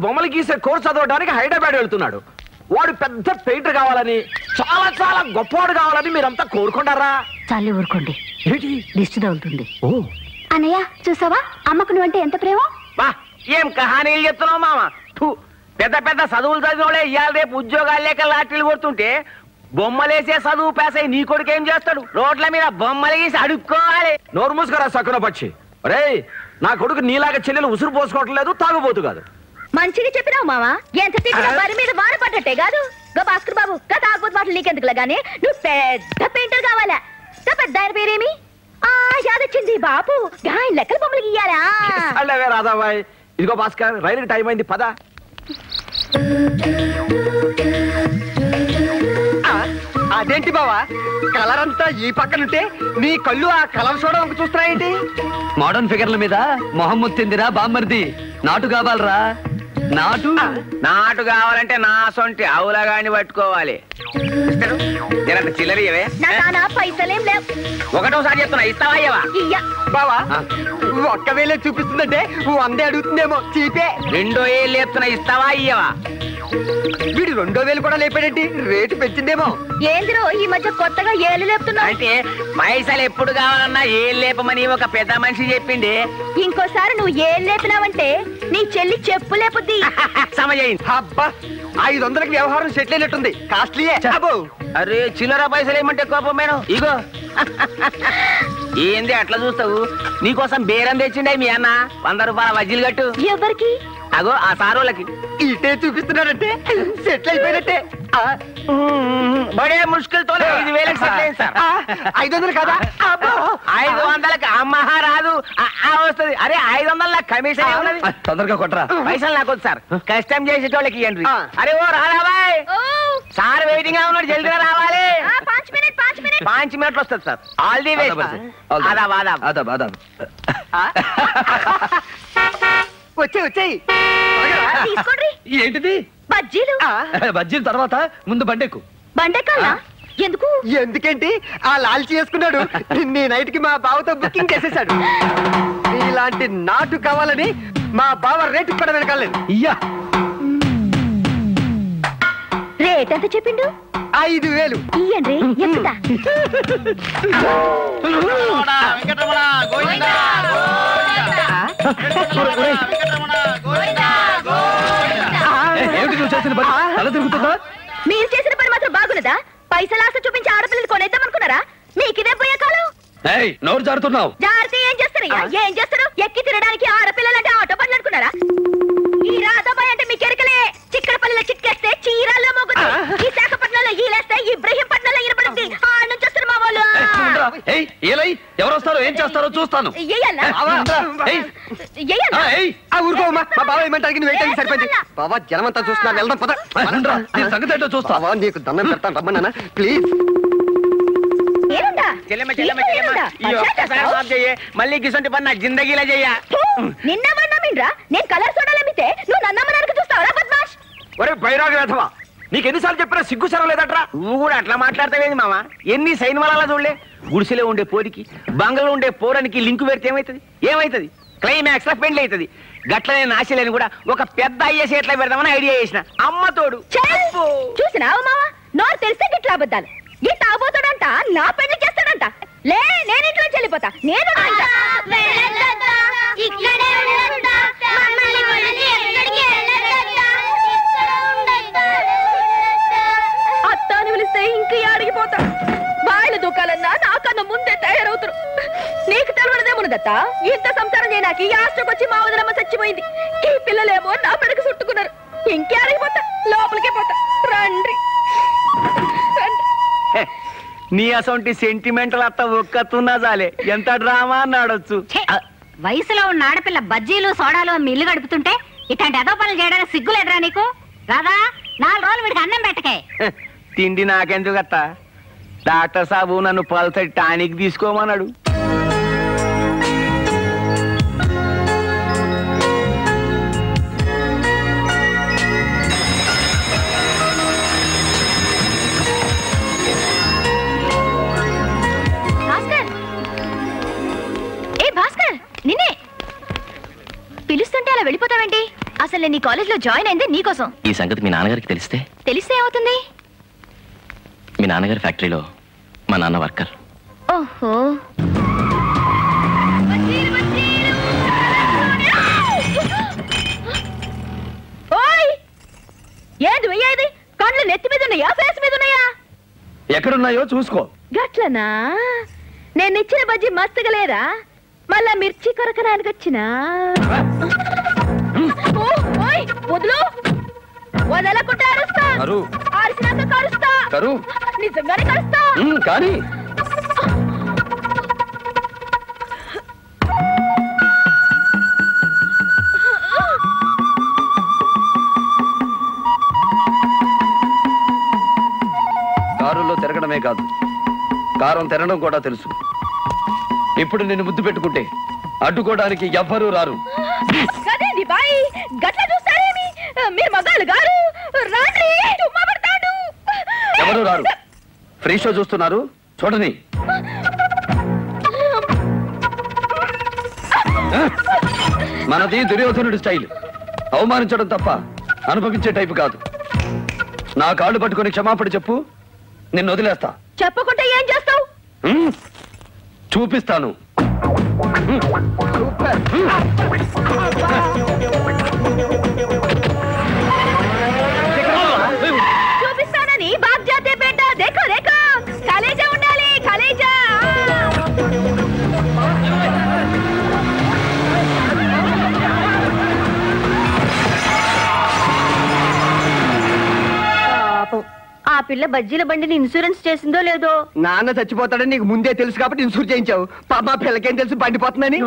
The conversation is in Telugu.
బొమ్మలు గీసే కోర్సు చదవడానికి హైదరాబాద్ వెళ్తున్నాడు. వాడు పెద్ద పెయింటర్ కావాలని, చాలా చాలా గొప్పవాడు కావాలని మీరంతా కోరుకుంటారా? చాలే ఊరుకోండి, దిష్టి తగులుతుంది. ఓ అన్నయ్య చూసావా, అమ్మకు నువ్వంటే ఎంత ప్రేమ. బా ఏం కహానీలు చెప్తున్నావు మామ. పెద్ద పెద్ద చదువులు చదివినోడే ఇవాళ రేపు ఉద్యోగాలు లేక లాటరీలు కొడుతుంటే బొమ్మలేసే చదువు పేసై నీ కొడుకు ఏం చేస్తాడు? రోడ్ల మీద బొమ్మలు గీసి అడుక్కోవాలి. నోరు మూసుకురా సక్కున పక్షి. రే, నా కొడుకు నీలాగా చెల్లెలు ఉసురు పోసుకోవటం లేదు, తాగుబోతు కాదు. మంచిగా చెప్పినావు మావా, ఎంత తిట్టినా వారి మీద వాన పడ్డట్టే కాదు. గా భాస్కర్ బాబు, గా తాగుబోతు మాటలు నీకెందుకులా గానీ నువ్వు పెద్ద పెయింటర్ కావాలా. పెద్ద ఆయన పేరేమి? యాదొచ్చింది బాపు, ఆయన లెక్కల బొమ్మలు గీయాలా? అల్లవే రాధాబాయ్. ఇదిగో భాస్కర్, రైలుకి టైం అయింది, పద. అదేంటి బావా, కలర్ అంతా ఈ పక్కనుంటే నీ కళ్ళు ఆ కలర్ చూడడానికి చూస్తున్నాయేంటి? మోడర్న్ ఫిగర్ల మీద మొహం ముత్తిందిరా బామ్మర్ది. నాటు కావాలరా, నాటు. నాటు కావాలంటే నా సొంటి అవులగాని పట్టుకోవాలి. జరంత చిల్లర ఇవే. పైసలేం లేవు. ఒకటోసారి చెప్తున్నా, ఇస్తావా ఇయ్యవా? బావా ఒక్క వేలే చూపిస్తుందంటే 100 అడుగుతుందేమో. చీపే. 2 వేలు లేపుతున్నా, ఇస్తావా ఇయ్యవా? వీడు 2 వేలు కూడా లేపాడేంటి? రేటు పెంచిందేమో. ఏందిరో ఈ మధ్య కొత్తగా ఏళ్ళు లేపుతున్నావు? అంటే పైసలు ఎప్పుడు కావాలన్నా ఏళ్ళు లేపమని ఒక పెద్ద మనిషి చెప్పింది. ఇంకోసారి నువ్వు ఏళ్ళు లేపినావంటే నీ చెల్లి చెప్పు లేపుద్ది. సమయం. అబ్బా 500కి వ్యవహారం సెటిల్ అయినట్టుంది. కాస్ట్లీయే. అరే చిల్లర పైసలు ఏమంటే కోపం మేడం. ఇగో ఏంది అట్లా చూస్తావు? నీకోసం బేరం తెచ్చిండే మీ అన్న. 100 రూపాయల వజ్జీలు కట్టు. ఎవరికి? అగో ఆ సారోళ్ళకి. ఇటే చూపిస్తున్నారంటే సెటిల్ అయిపోయినట్టే. బడే ముష్కిల్ తోనే 5,000కి సెటిల్ అయింది సార్. 500 కదా? 500కి అమ్మహా రాదు, వస్తుంది. అరే 500 కమిషన్ ఉన్నది. తొందరగా కొట్టరా. పైసలు నాకు వద్దు సార్, కష్టం చేసేటోళ్ళకి ఇవ్వండి. అరే ఓ రాబాయ్, సార్ వెయిటింగ్ గా ఉన్నాడు, జల్దిగా రావాలి. 5 మినిట్లు వస్తుంది సార్. All the way. వచ్చాయి. ఏంటిది? బజ్జీలు. బజ్జీల తర్వాత ముందు బండెక్కు. బండెక్కాలా? ఎందుకు? ఎందుకేంటి, ఆ లాల్చి చేసుకున్నాడు. నీ నైట్ కి మా బావతో బుకింగ్ చేసేసాడు. ఇలాంటి నాటు కావాలని మా బావ రేటు కూడా వెనకాలేదు. రేట్ ఎంత చెప్పిండు? 5,000. ఇయ్యండి, ఎంత? ఏమిటి నువ్వు చేసిన పని? తల తిరుగుతుందా? మీరు చేసిన పని మాత్రం బాగున్నదా? పైసలు ఆశ చూపించి ఆడపిల్లలు కొనేద్దాం అనుకున్నారా? మీకిదే పోయే కాలం. నోరు జారుతున్నావు. జారితే ఏం చేస్తారు? ఏం చేస్తారు? ఎక్కి తినడానికి ఆడపిల్లలంటే ఆటో పనులు అనుకున్నారా? ఈ రాధాబాయ్ అంటే మీ కెరకలే. చిక్కడపల్లిలో చిక్కేస్తే చీరాల్లో మోగుతుంది. ఈ శాఖపట్నంలో ఈలేస్తే ఇబ్రహీంపట్నంలో ఇరపడుద్ది. ఆ నుంచి వస్తారు మా వాళ్ళు. ఎవరు వస్తారో ఏం చేస్తారో చూస్తాను. ఊరుకోమా, మా బావ ఏమంటారు? నువ్వు ఏంటని సరిపోయింది. బావా జనమంతా చూస్తున్నారు, వెళ్దాం పద. సంగతి ఏంటో చూస్తా. నీకు దండం పెడతాను, రమ్మన్నా ప్లీజ్. మళ్ళీ గిసంటి పని నా జిందగీలా చెయ్య. నిన్న మన్నామిండ్రా, నేను కలర్ సోడాలమ్మితే నువ్వు నన్నమ్మడానికి చూస్తావరా బద్మాష్? ఒరే బైరాగ వేధవా, నీకు ఎన్నిసార్లు చెప్పినా సిగ్గు సరం లేదట్రా? నువ్వు కూడా అట్లా మాట్లాడతావేంది మామ? ఎన్ని సైన్మాల చూడలే. గుడిసెలో ఉండే పోరికి బంగళలో ఉండే పోరానికి లింకు పెడితే ఏమైతుంది? క్లైమాక్స్ లో పెండ్లి అవుతుంది. గట్లనే నాశలేని కూడా ఒక పెద్ద ఐఏఎస్ ఎట్లా పెడదామని ఐడియా చేసిన. అమ్మతోడు చూసినావు మామ, నోరు తెలిస్తే గిట్లా అబద్ధాలు. ఈ తాగుబోతాడంట నా పెళ్లి చేస్తాడంట. లే, నేను ఇంట్లో చెల్లిపోతా. నేను అత్తాని పిలిస్తే ఇంక అడిగిపోతా. బాయిలు దూకాలన్నా నాకన్నా ముందే తయారవుతారు. నీకు తెలవడదేమున్నదత్త, ఇంత సంసారం చేయడానికి ఈ ఆస్ట్రకొచ్చి మా వదిలమ్మ చచ్చిపోయింది. ఈ పిల్లలేమో నా పెడకు చుట్టుకున్నారు. ఇంకే అడిగిపోతా, లోపలికే పోతా. రండి. నీ అసొంటి సెంటిమెంటల్ అత్త ఒక్కతున్నా చాలే, ఎంత డ్రామా అన్నాడొచ్చు. వయసులో ఉన్న ఆడపిల్ల బజ్జీలు సోడాలు మిల్లు గడుపుతుంటే ఇట్లాంటి ఏదో పనులు చేయడానికి సిగ్గులేదురా నీకు? రాదా 4 రోజులు వీడికి అన్నం పెట్టకే. తిండి నాకెందుకు అత్త? డాక్టర్ సాబు నన్ను పల్సటి టానిక్ తీసుకోమన్నాడు. నిన్నే పిలుస్తుంటే అలా వెళ్ళిపోతావేంటి? అసలు నేను నీ కాలేజ్ లో జాయిన్ అయింది నీకోసం. ఈ సంగతి మీ నాన్నగారికి తెలిస్తే ఏమవుతుంది? మీ నాన్నగారి ఫ్యాక్టరీలో మా నాన్న వర్కర్. ఓహో, ఓయ్ ఏది వెయ్యేది? కళ్ళు నెత్తి మీద ఉన్నాయా, ఫేస్ మీద ఉన్నాయా? ఎక్కడున్నాయో చూసుకో. గట్లనా? నేను ఇచ్చిన బజ్జి మస్తుగా లేదా? మళ్ళా మిర్చి కొరకడానికి వచ్చినా? వదులు, వదలకుండా అరుస్తా. అరిసినాక కరుస్తా. నిజంగానే కరుస్తా. కానీ కారులో తిరగడమే కాదు, కారం తినడం కూడా తెలుసు. ఇప్పుడు నిన్ను ముద్దు పెట్టుకుంటే అడ్డుకోవడానికి ఎవ్వరూ రారు. కదేంది బాయ్, గట్ల చూస్తారేమి? మీరు మగాళ్ళు గారు రాండి, తుమ్మ పడతాడు. ఎవరు రారు, ఫ్రీ షో చూస్తున్నారు, చూడని. మనది దుర్యోధనుడి స్టైల్, అవమానించడం తప్ప అనుభవించే టైపు కాదు. నా కాళ్ళు పట్టుకొని క్షమాపణ చెప్పు, నిన్ను వదిలేస్తా. చెప్పకుంటే ఏం చేస్తావు? చూపిస్తాను. చూపిస్తానని బాప్ జాతే బేటా, దేఖో దేఖో, కలేజా ఉండాలి, కలేజా. ఆ పిల్ల బజ్జీల బండిని ఇన్సూరెన్స్ చేసిందో లేదో. నాన్న చచ్చిపోతాడని నీకు ముందే తెలుసు కాబట్టి ఇన్సూర్ చేయించావు. పాప పిల్లకేం తెలుసు బండిపోతుందని.